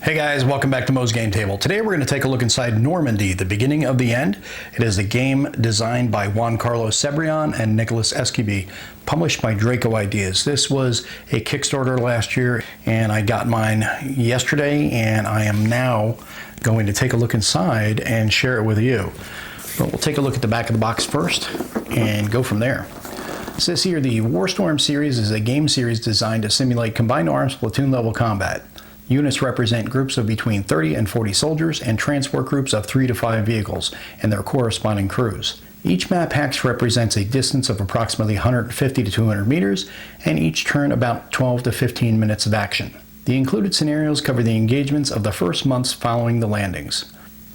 Hey guys, welcome back to Mo's Game Table. Today we're going to take a look inside Normandy, the beginning of the end. It is a game designed by Juan Carlos Cebrian and Nicholas Esquibi, published by Draco Ideas. This was a Kickstarter last year, and I got mine yesterday, and I am now going to take a look inside and share it with you. But we'll take a look at the back of the box first and go from there. It says here, the Warstorm series is a game series designed to simulate combined arms platoon level combat. Units represent groups of between 30 and 40 soldiers and transport groups of 3 to 5 vehicles and their corresponding crews. Each map hex represents a distance of approximately 150 to 200 meters, and each turn about 12 to 15 minutes of action. The included scenarios cover the engagements of the first months following the landings.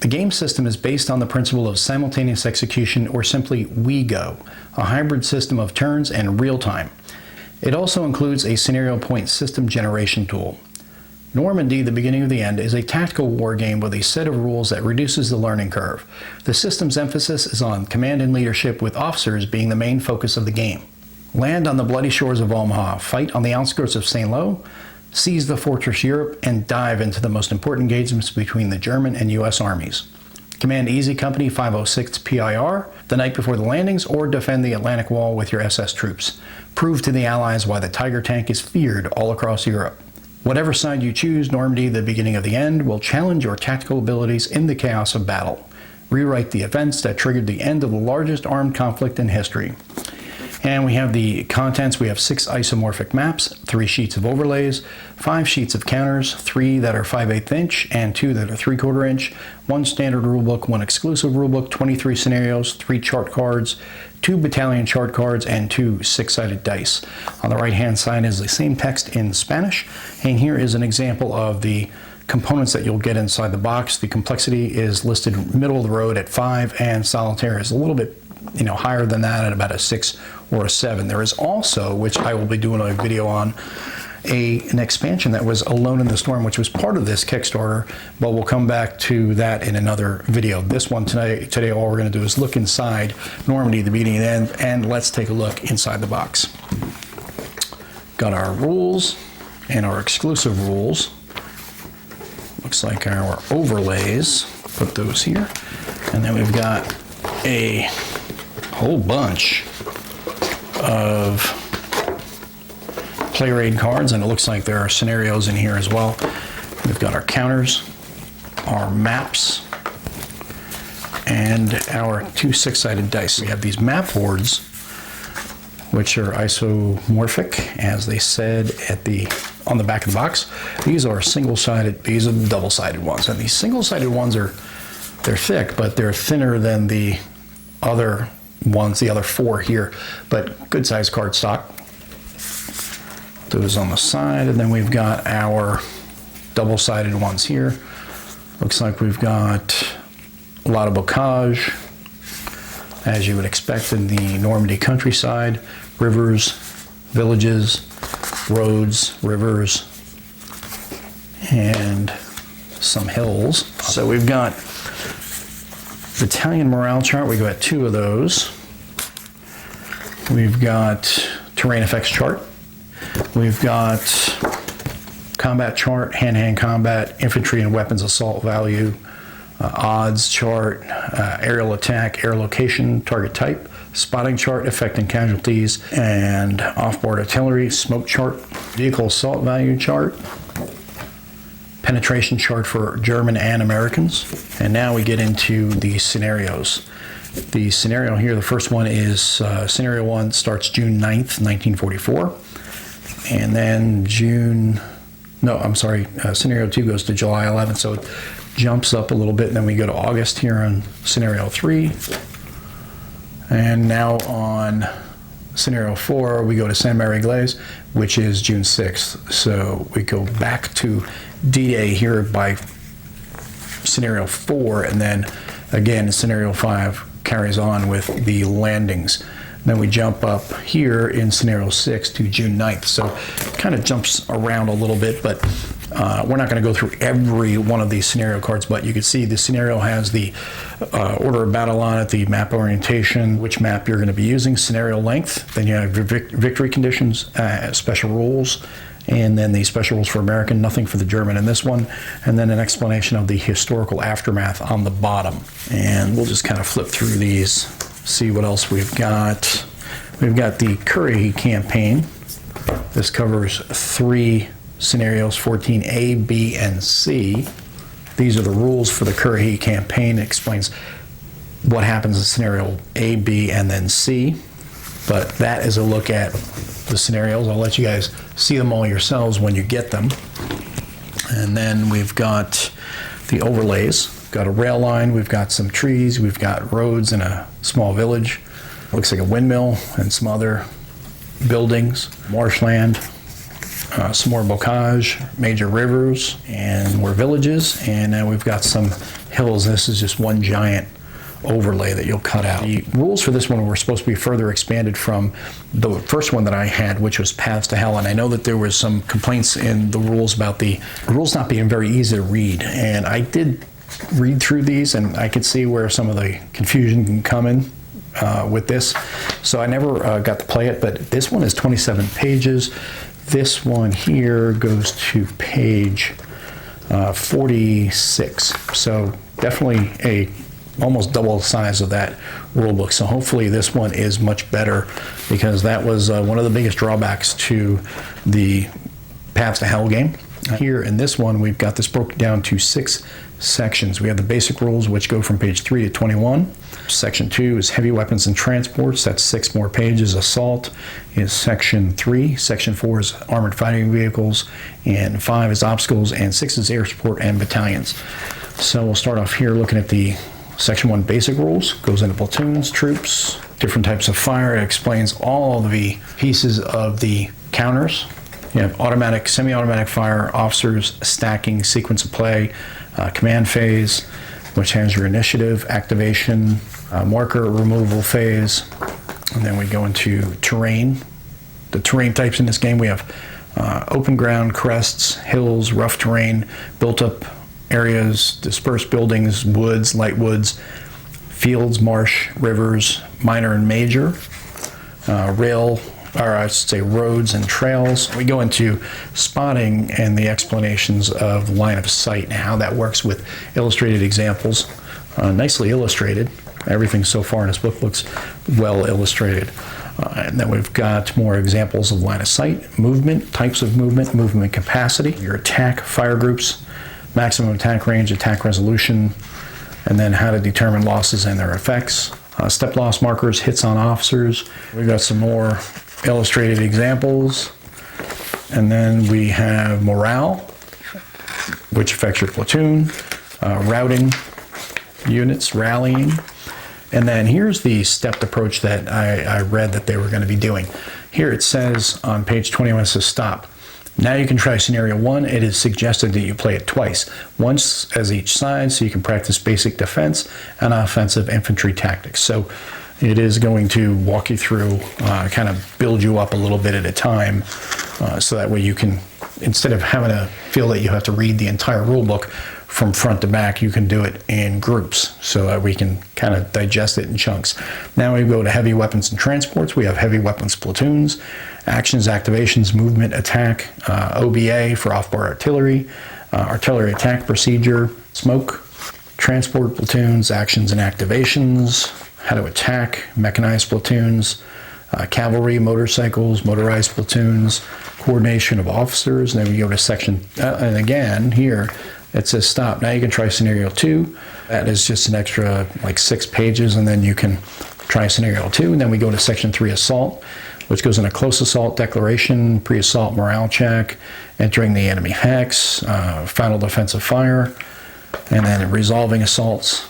The game system is based on the principle of simultaneous execution, or simply WeGo, a hybrid system of turns and real time. It also includes a scenario point system generation tool. Normandy, the beginning of the end, is a tactical war game with a set of rules that reduces the learning curve. The system's emphasis is on command and leadership, with officers being the main focus of the game. Land on the bloody shores of Omaha, fight on the outskirts of St. Lo, seize the fortress Europe, and dive into the most important engagements between the German and U.S. armies. Command Easy Company 506 PIR the night before the landings, or defend the Atlantic Wall with your SS troops. Prove to the Allies why the Tiger tank is feared all across Europe. Whatever side you choose, Normandy, the beginning of the end, will challenge your tactical abilities in the chaos of battle. Rewrite the events that triggered the end of the largest armed conflict in history. And we have the contents. We have 6 isomorphic maps, 3 sheets of overlays, 5 sheets of counters, 3 that are 5/8 inch and 2 that are 3/4 inch, 1 standard rulebook, 1 exclusive rulebook, 23 scenarios, 3 chart cards, 2 battalion chart cards, and 2 6-sided dice. On the right hand side is the same text in Spanish, and here is an example of the components that you'll get inside the box. The complexity is listed middle of the road at 5, and solitaire is a little bit higher than that at about a 6 or a 7. There is also, which I will be doing a video on, an expansion that was Alone in the Storm, which was part of this Kickstarter, but we'll come back to that in another video. This one today all we're going to do is look inside Normandy, the beginning and end, and let's take a look inside the box. Got our rules and our exclusive rules. Looks like our overlays. Put those here. And then we've got a whole bunch of player aid cards, and it looks like there are scenarios in here as well. We've got our counters, our maps, and our 2 6-sided dice. We have these map boards, which are isomorphic, as they said on the back of the box. These are single-sided, these are double-sided ones, and these single-sided ones they're thick, but they're thinner than the other ones, the other 4 here, but good size card stock. Those on the side, and then we've got our double-sided ones here. Looks like we've got a lot of bocage, as you would expect in the Normandy countryside. Rivers, villages, roads, rivers, and some hills. So we've got battalion morale chart. We got 2 of those. We've got terrain effects chart. We've got combat chart, hand-to-hand combat, infantry and weapons assault value, odds chart, aerial attack, air location, target type, spotting chart, effect and casualties, and offboard artillery, smoke chart, vehicle assault value chart, penetration chart for German and Americans. And now we get into the scenarios. The scenario here, the first one is scenario 1 starts June 9th, 1944. And then scenario 2 goes to July 11th. So it jumps up a little bit, and then we go to August here on scenario 3. And now on scenario 4, we go to Saint-Mary-Glaise, which is June 6th. So we go back to D-Day here by scenario 4, and then again scenario 5 carries on with the landings. Then we jump up here in scenario 6 to June 9th. So it kind of jumps around a little bit, but we're not going to go through every one of these scenario cards, but you can see the scenario has the order of battle on it, the map orientation, which map you're going to be using, scenario length, then you have victory conditions, special rules, And then the special rules for American, nothing for the German in this one. And then an explanation of the historical aftermath on the bottom. And we'll just kind of flip through these, see what else we've got. We've got the Curry campaign. This covers 3 scenarios, 14A, B, and C. These are the rules for the Curry campaign. It explains what happens in scenario A, B, and then C. But that is a look at the scenarios. I'll let you guys see them all yourselves when you get them. And then we've got the overlays. We've got a rail line, we've got some trees, we've got roads in a small village. Looks like a windmill and some other buildings, marshland, some more bocage, major rivers, and more villages. And then we've got some hills. This is just one giant overlay that you'll cut out. The rules for this one were supposed to be further expanded from the first one that I had, which was Paths to Hell. And I know that there was some complaints in the rules about the rules not being very easy to read. And I did read through these, and I could see where some of the confusion can come in with this. So I never got to play it, but this one is 27 pages. This one here goes to page 46. So definitely almost double the size of that rule book. So hopefully this one is much better, because that was one of the biggest drawbacks to the Paths to Hell game. Here in this one, we've got this broken down to 6 sections. We have the basic rules, which go from page 3 to 21. Section 2 is heavy weapons and transports. That's 6 more pages. Assault is section 3. Section 4 is armored fighting vehicles, and 5 is obstacles, and 6 is air support and battalions. So we'll start off here looking at the section 1 basic rules. Goes into platoons, troops, different types of fire. It explains all the pieces of the counters. You have automatic, semi-automatic fire, officers, stacking, sequence of play, command phase, which has your initiative, activation, marker removal phase, and then we go into terrain. The terrain types in this game, we have open ground, crests, hills, rough terrain, built-up areas, dispersed buildings, woods, light woods, fields, marsh, rivers, minor and major, roads and trails. We go into spotting and the explanations of line of sight and how that works with illustrated examples. Nicely illustrated. Everything so far in this book looks well illustrated. And then we've got more examples of line of sight, movement, types of movement, movement capacity, your attack, fire groups, maximum attack range, attack resolution, and then how to determine losses and their effects. Step loss markers, hits on officers. We've got some more illustrated examples. And then we have morale, which affects your platoon, routing units, rallying. And then here's the stepped approach that I read that they were going to be doing. Here it says on page 21, it says stop. Now you can try scenario 1. It is suggested that you play it twice, once as each side, so you can practice basic defense and offensive infantry tactics. So it is going to walk you through, kind of build you up a little bit at a time, so that way you can, instead of having to feel that you have to read the entire rule book from front to back, you can do it in groups so that we can kind of digest it in chunks. Now we go to heavy weapons and transports. We have heavy weapons platoons, actions, activations, movement, attack, OBA for off-bar artillery, artillery attack procedure, smoke, transport platoons, actions and activations, how to attack, mechanized platoons, cavalry, motorcycles, motorized platoons, coordination of officers. And then we go to section, and again here, it says stop. Now you can try scenario 2. That is just an extra like 6 pages, and then you can try scenario 2. And then we go to section 3, assault, which goes into close assault, declaration, pre-assault morale check, entering the enemy hex, final defensive fire, and then resolving assaults,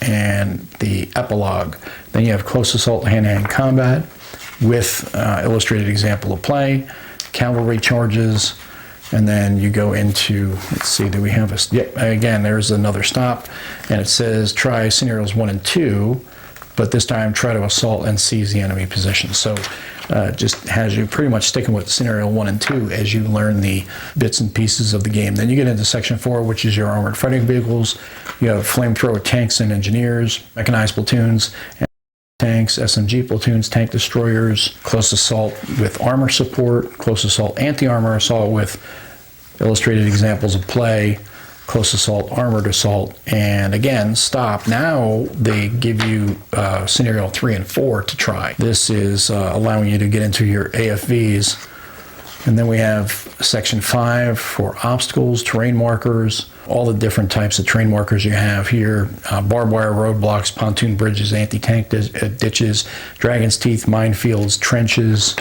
and the epilogue. Then you have close assault, hand-to-hand combat with illustrated example of play, cavalry charges, and then you go into, let's see, do we have a, yep, again, there's another stop, and it says try scenarios 1 and 2, but this time try to assault and seize the enemy position. So just has you pretty much sticking with scenario 1 and 2 as you learn the bits and pieces of the game. Then you get into section 4, which is your armored fighting vehicles. You have flamethrower tanks and engineers, mechanized platoons, tanks, SMG platoons, tank destroyers, close assault with armor support, close assault anti-armor assault with illustrated examples of play, close assault, armored assault, and again, stop. Now they give you scenario 3 and 4 to try. This is allowing you to get into your AFVs. And then we have section 5 for obstacles, terrain markers, all the different types of terrain markers you have here, barbed wire roadblocks, pontoon bridges, anti-tank ditches, dragon's teeth, minefields, trenches,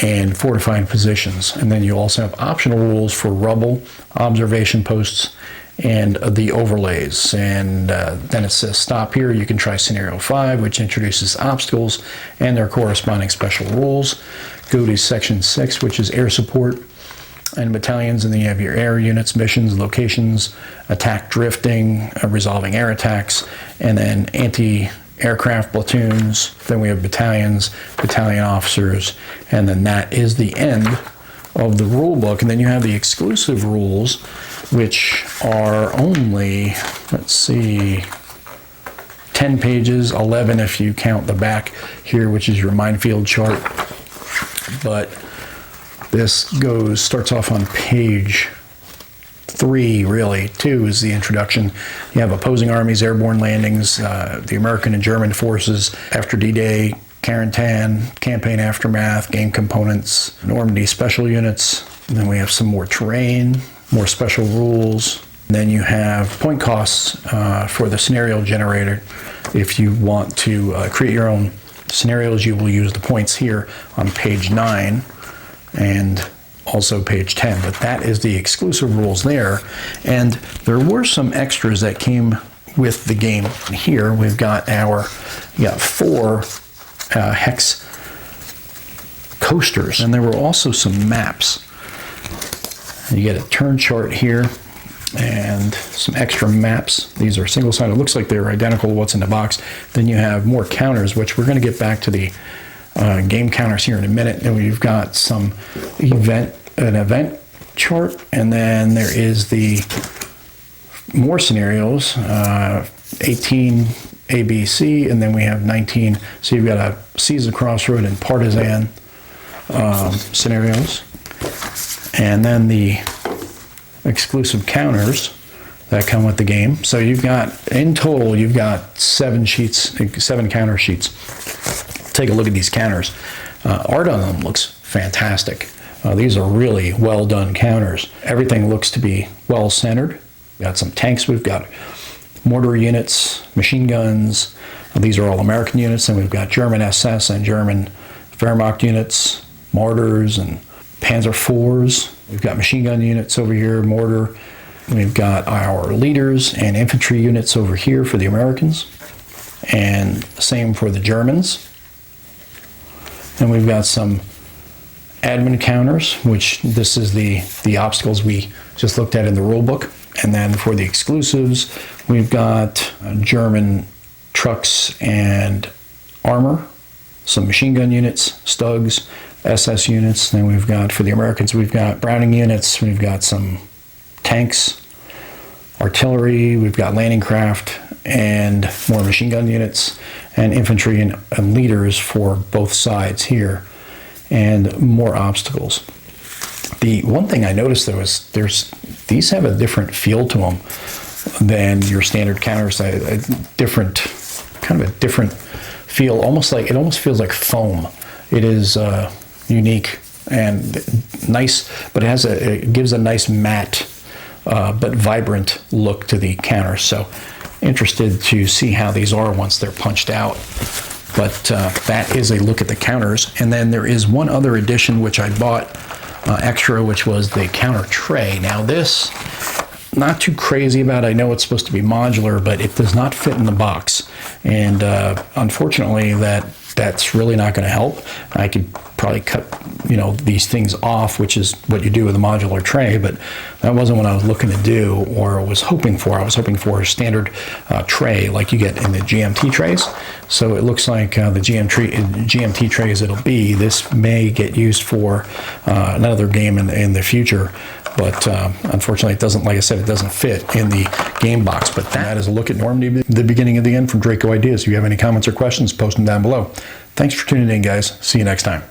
and fortified positions. And then you also have optional rules for rubble, observation posts, and the overlays. And then it says stop here. You can try scenario 5, which introduces obstacles and their corresponding special rules. Go to section 6, which is air support and battalions, and then you have your air units, missions, locations, attack drifting, resolving air attacks, and then anti-aircraft platoons. Then we have battalions, battalion officers, and then that is the end of the rule book. And then you have the exclusive rules, which are only, let's see, 10 pages, 11 if you count the back here, which is your minefield chart. But this starts off on page 3, really. 2 is the introduction. You have opposing armies, airborne landings, the American and German forces after D-Day, Carentan, campaign aftermath, game components, Normandy special units. And then we have some more terrain, more special rules. And then you have point costs for the scenario generator. If you want to create your own scenarios, you will use the points here on page 9 and also page 10, but that is the exclusive rules there. And there were some extras that came with the game here. We've got 4 hex coasters, and there were also some maps. You get a turn chart here and some extra maps. These are single-sided. It looks like they're identical to what's in the box. Then you have more counters, which we're going to get back to the game counters here in a minute. And we've got some an event chart, and then there is the more scenarios, 18 ABC, and then we have 19. So you've got a Seas of Crossroad and Partisan scenarios, and then the exclusive counters that come with the game. So you've got, in total, you've got 7 counter sheets. Take a look at these counters. Art on them looks fantastic. These are really well done counters. Everything looks to be well centered. We've got some tanks, we've got mortar units, machine guns. These are all American units, and we've got German SS and German Wehrmacht units, mortars and Panzer IVs. We've got machine gun units over here, mortar. We've got our leaders and infantry units over here for the Americans, and same for the Germans. And we've got some admin counters, which this is the obstacles we just looked at in the rule book. And then for the exclusives, we've got German trucks and armor, some machine gun units, Stugs, SS units. Then we've got, for the Americans, we've got Browning units, we've got some tanks, artillery, we've got landing craft, and more machine gun units, and infantry and leaders for both sides here, and more obstacles. The one thing I noticed, though, is these have a different feel to them than your standard counters. A different feel, almost feels like foam. It is unique and nice, but it gives a nice matte but vibrant look to the counters. So interested to see how these are once they're punched out. But that is a look at the counters. And then there is one other addition which I bought extra, which was the counter tray. Now this, not too crazy about it. I know it's supposed to be modular, but it does not fit in the box. And unfortunately, that's really not going to help. I could probably cut, these things off, which is what you do with a modular tray, but that wasn't what I was looking to do or was hoping for. I was hoping for a standard tray like you get in the GMT trays. So it looks like the GMT trays it'll be. This may get used for another game in the future, but unfortunately it doesn't, like I said, it doesn't fit in the game box. But that is a look at Normandy, the beginning of the end from Draco Ideas. If you have any comments or questions, post them down below. Thanks for tuning in, guys. See you next time.